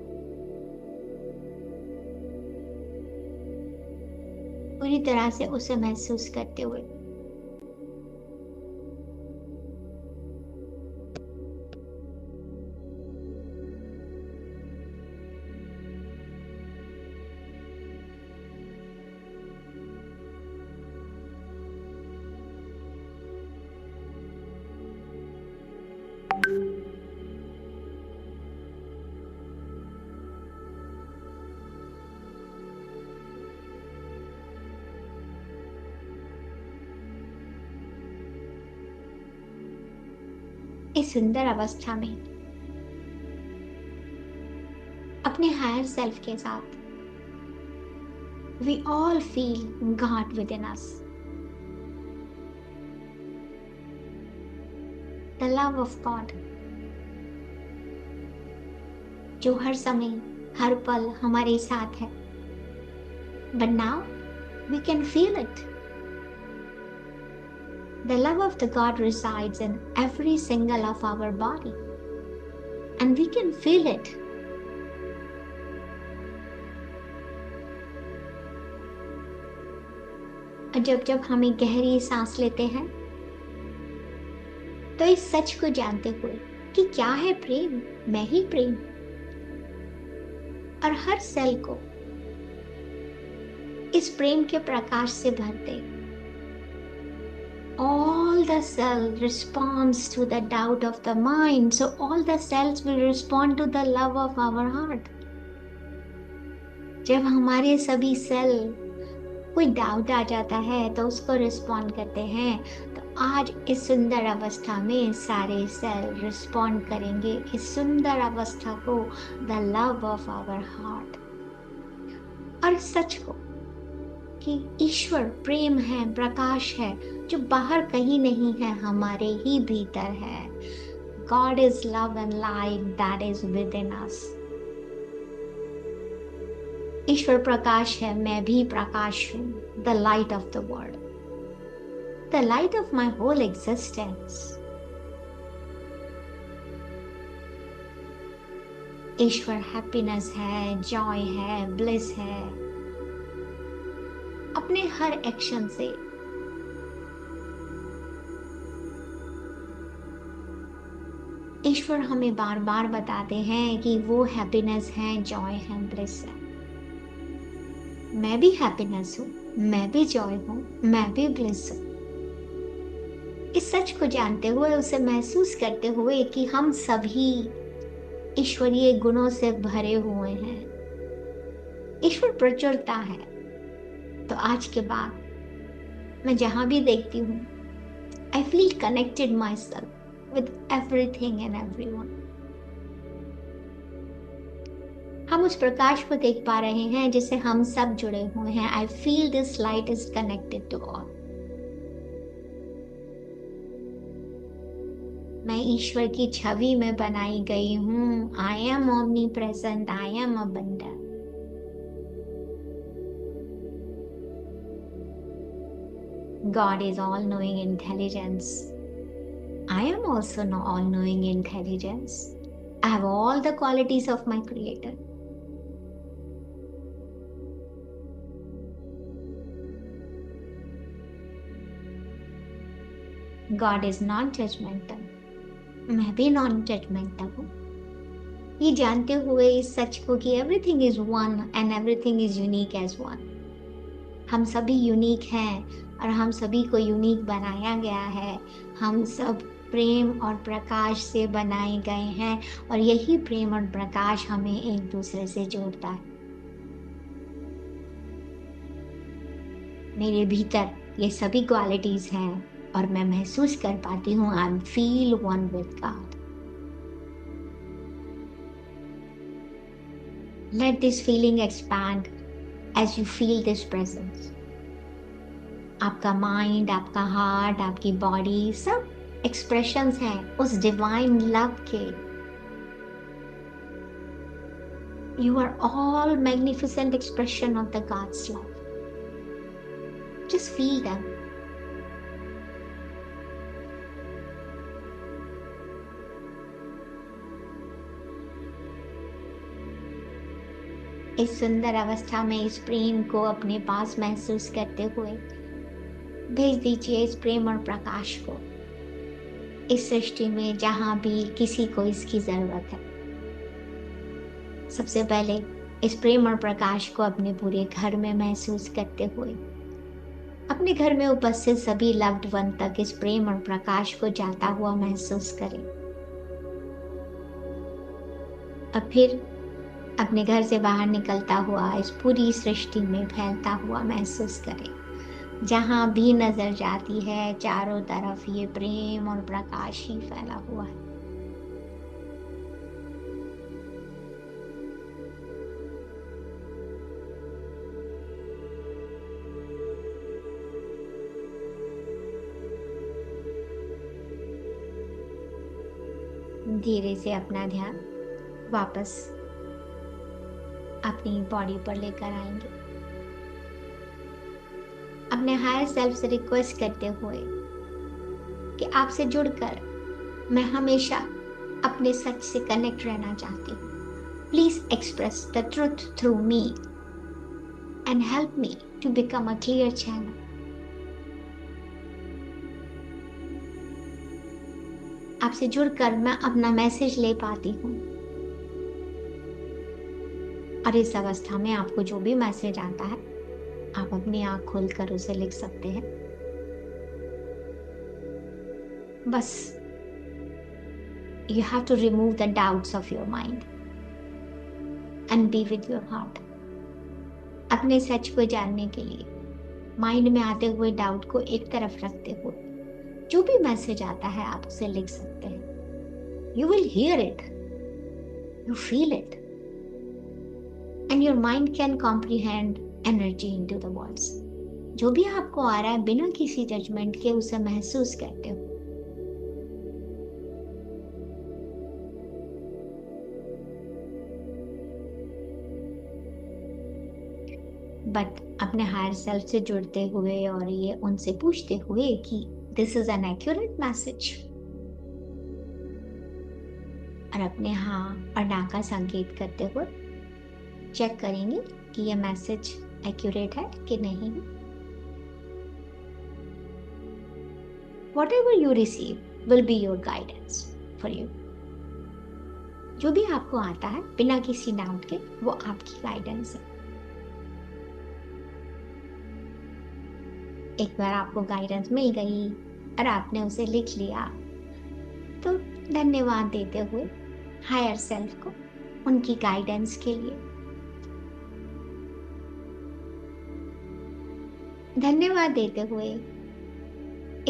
पूरी तरह से उसे महसूस करते हुए इस सुंदर अवस्था में अपने हायर सेल्फ के साथ we all feel God within us. The love of God, जो हर समय हर पल हमारे साथ है. But now we can feel it. The love of the God resides in every single of our body, and we can feel it. और जब जब हमें गहरी सांस लेते हैं तो इस सच को जानते हुए कि क्या है प्रेम, मैं ही प्रेम, और हर सेल को इस प्रेम के प्रकाश से भरते, all the cell responds to the doubt of the mind, so all the cells will respond to the love of our heart. जब हमारे सभी सेल कोई डाउट आ जाता है तो उसको रिस्पॉन्ड करते हैं, तो आज इस सुंदर अवस्था में सारे सेल रिस्पॉन्ड करेंगे इस सुंदर अवस्था को, the love of our heart, और सच को कि ईश्वर प्रेम है, प्रकाश है, जो बाहर कहीं नहीं है, हमारे ही भीतर है. God is love and light that is within us. ईश्वर प्रकाश है, मैं भी प्रकाश हूँ, the light of the world, the light of my whole existence. Ishwar happiness है, जॉय है, ब्लिस है. अपने हर एक्शन से ईश्वर हमें बार बार बताते हैं कि वो हैप्पीनेस है, जॉय है, ब्लिस है. मैं भी हैप्पीनेस हूँ, मैं भी जॉय हूँ, मैं भी ब्लिस हूँ. इस सच को जानते हुए, उसे महसूस करते हुए कि हम सभी ईश्वरीय गुणों से भरे हुए हैं, ईश्वर प्रचुरता है. तो आज के बाद मैं जहां भी देखती हूँ, I feel connected my self with everything and everyone. हम उस प्रकाश को देख पा रहे हैं जिससे हम सब जुड़े हुए हैं. I feel this light is connected to all. मैं ईश्वर की छवि में बनाई गई हूँ. I am omnipresent, I am abundant. God is all-knowing intelligence. I am also all-knowing intelligence. I have all the qualities of my Creator. God is non-judgmental. मैं भी non-judgmental हूँ. ये जानते हुए इस सच को कि everything is one and everything is unique as one. हम सभी यूनिक हैं और हम सभी को यूनिक बनाया गया है. हम सब प्रेम और प्रकाश से बनाए गए हैं और यही प्रेम और प्रकाश हमें एक दूसरे से जोड़ता है. मेरे भीतर ये सभी क्वालिटीज हैं और मैं महसूस कर पाती हूँ, I feel one with God. Let this feeling expand as you feel this presence. आपका माइंड, आपका हार्ट, आपकी बॉडी, सब एक्सप्रेशंस हैं उस डिवाइन लव के. You are all magnificent expression of the God's love. Just feel them. इस सुंदर अवस्था में इस प्रेम को अपने पास महसूस करते हुए भेज दीजिए इस प्रेम और प्रकाश को इस सृष्टि में जहां भी किसी को इसकी जरूरत है. सबसे पहले इस प्रेम और प्रकाश को अपने पूरे घर में महसूस करते हुए अपने घर में उपस्थित सभी लव्ड वन तक इस प्रेम और प्रकाश को जाता हुआ महसूस करें. अब फिर अपने घर से बाहर निकलता हुआ इस पूरी सृष्टि में फैलता हुआ महसूस करें. जहां भी नजर जाती है चारों तरफ ये प्रेम और प्रकाश ही फैला हुआ है। धीरे से अपना ध्यान वापस अपनी बॉडी पर लेकर आएंगे, अपने हायर सेल्फ से रिक्वेस्ट करते हुए कि आपसे जुड़कर मैं हमेशा अपने सच से कनेक्ट रहना चाहती हूँ। Please express the truth through me and help me to become a clear channel. आपसे जुड़कर मैं अपना मैसेज ले पाती हूँ, और इस अवस्था में आपको जो भी मैसेज आता है आप अपनी आंख खोलकर उसे लिख सकते हैं। बस you have to remove the doubts of your mind and be with your heart. अपने सच को जानने के लिए माइंड में आते हुए डाउट को एक तरफ रखते हुए जो भी मैसेज आता है आप उसे लिख सकते हैं। You will hear it, you feel it, and your mind can comprehend energy into the words. जो भी आपको आ रहा है बिना किसी जजमेंट के उसे महसूस करते हो। बट अपने हायर सेल्फ से जुड़ते हुए और ये उनसे पूछते हुए कि this is an accurate message, और अपने हाँ और ना का संकेत करते हुए चेक करेंगे कि ये मैसेज एक्यूरेट है कि नहीं। Whatever you receive will be your guidance for you. जो भी आपको आता है बिना किसी डाउट के वो आपकी गाइडेंस है। एक बार आपको गाइडेंस मिल गई और आपने उसे लिख लिया तो धन्यवाद देते हुए हायर सेल्फ को उनकी गाइडेंस के लिए धन्यवाद देते हुए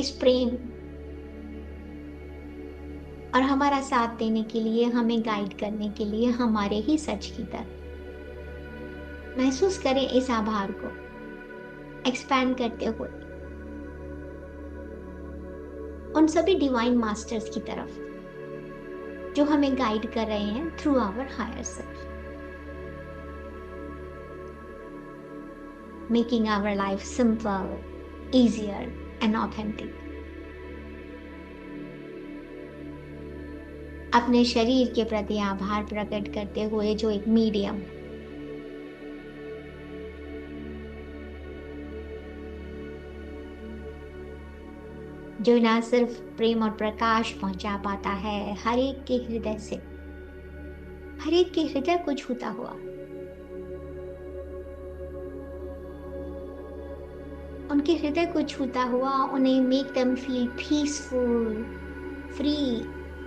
इस प्रेम और हमारा साथ देने के लिए, हमें गाइड करने के लिए हमारे ही सच की तरफ महसूस करें इस आभार को एक्सपैंड करते हुए उन सभी डिवाइन मास्टर्स की तरफ जो हमें गाइड कर रहे हैं through our higher self, making our life simple, easier and authentic. अपने शरीर के प्रति आभार प्रकट करते हुए जो एक मीडियम जो ना सिर्फ प्रेम और प्रकाश पहुंचा पाता है हर एक के हृदय से, हर एक के हृदय को छूता हुआ, उनके हृदय को छूता हुआ उन्हें make them feel peaceful, free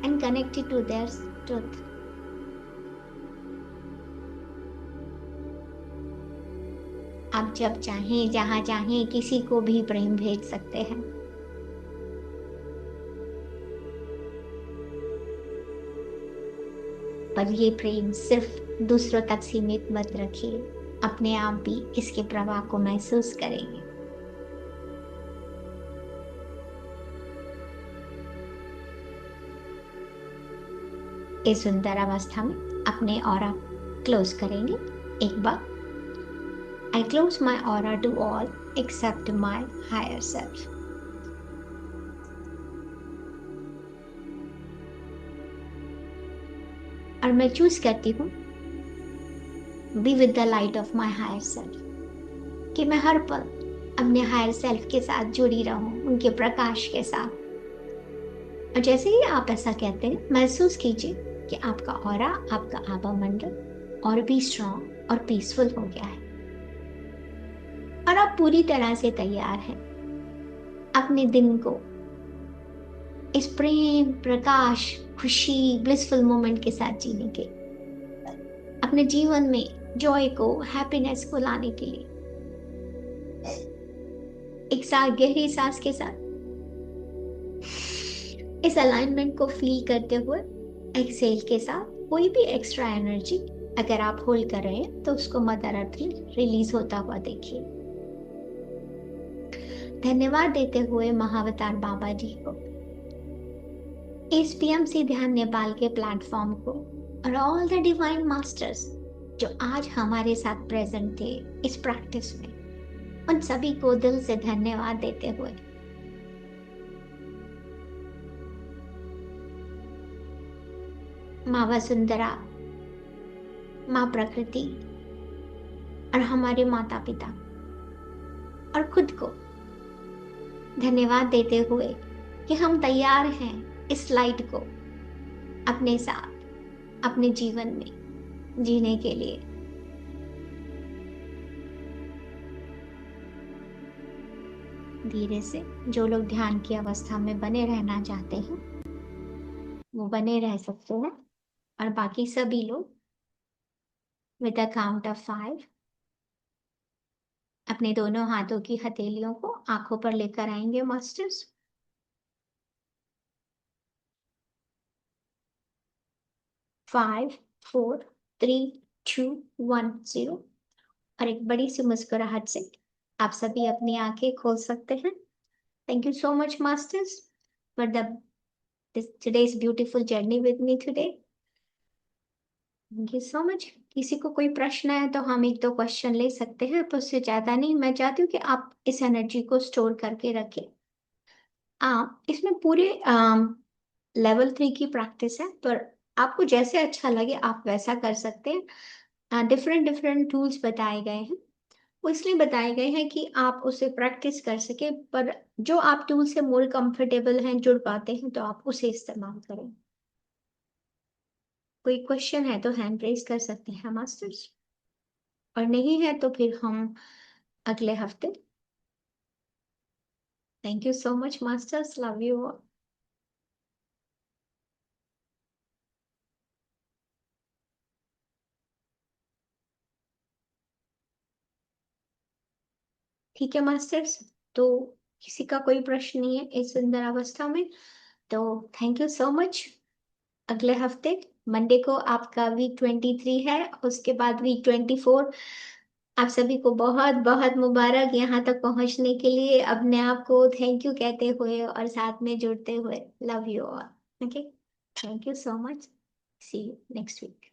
and connected to their truth. आप जब चाहें जहां चाहें किसी को भी प्रेम भेज सकते हैं। पर ये प्रेम सिर्फ दूसरों तक सीमित मत रखिए, अपने आप भी इसके प्रवाह को महसूस करेंगे। इस सुंदर अवस्था में अपने ऑरा क्लोज करेंगे एक बार। I close my aura to all except my higher self. और मैं चूज करती हूँ be with the light of my higher self, कि मैं हर पल अपने हायर सेल्फ के साथ जुड़ी रहूं, उनके प्रकाश के साथ। और जैसे ही आप ऐसा कहते हैं महसूस कीजिए कि आपका ऑरा, आपका आभा मंडल और भी स्ट्रॉन्ग और पीसफुल हो गया है और आप पूरी तरह से तैयार हैं अपने दिन को इस प्रेम, प्रकाश, खुशी, ब्लिसफुल मोमेंट के साथ जीने के, अपने जीवन में जॉय को, हैप्पीनेस को लाने के लिए। एक साथ गहरी सांस के साथ इस अलाइनमेंट को फील करते हुए एक्सेल के साथ कोई भी एक्स्ट्रा एनर्जी अगर आप होल्ड कर रहे हैं तो उसको मदर अर्थ रिलीज होता हुआ देखिए। धन्यवाद देते हुए महाअवतार बाबा जी को, इस पीएमसी ध्यान नेपाल के प्लेटफॉर्म को और ऑल द डिवाइन मास्टर्स जो आज हमारे साथ प्रेजेंट थे इस प्रैक्टिस में, उन सभी को दिल से धन्यवाद देते हुए माँ वसुंधरा, माँ प्रकृति और हमारे माता पिता और खुद को धन्यवाद देते हुए कि हम तैयार हैं इस लाइट को अपने साथ अपने जीवन में जीने के लिए। धीरे से जो लोग ध्यान की अवस्था में बने रहना चाहते हैं वो बने रह सकते हैं और बाकी सभी लोग विद अ काउंट ऑफ 5 अपने दोनों हाथों की हथेलियों को आंखों पर लेकर आएंगे मास्टर्स। 5 4 3 2 1 0 और एक बड़ी सी मुस्कुराहट से आप सभी अपनी आंखें खोल सकते हैं। Thank you so much masters for the today's beautiful journey with me today. Thank you so much. किसी को कोई प्रश्न है तो हम एक दो क्वेश्चन ले सकते हैं, पर उससे ज्यादा नहीं। मैं चाहती हूँ कि आप इस एनर्जी को स्टोर करके रखें। इसमें पूरे लेवल 3 की प्रैक्टिस है, पर आपको जैसे अच्छा लगे आप वैसा कर सकते हैं। डिफरेंट डिफरेंट टूल्स बताए गए हैं, वो इसलिए बताए गए हैं कि आप उसे प्रैक्टिस कर सके, पर जो आप टूल से मोर कंफर्टेबल हैं, जुड़ पाते हैं, तो आप उसे इस्तेमाल करें। कोई क्वेश्चन है तो हैंड रेज कर सकते हैं मास्टर्स, और नहीं है तो फिर हम अगले हफ्ते। Thank you so much masters, love you. ठीक है मास्टर्स, तो किसी का कोई प्रश्न नहीं है इस सुंदर अवस्था में, तो थैंक यू सो मच। अगले हफ्ते मंडे को आपका वीक 23 है, उसके बाद वीक 24। आप सभी को बहुत बहुत मुबारक यहाँ तक पहुँचने के लिए। अपने आप को थैंक यू कहते हुए और साथ में जुड़ते हुए, love you all. Okay, thank you so much, see you next week.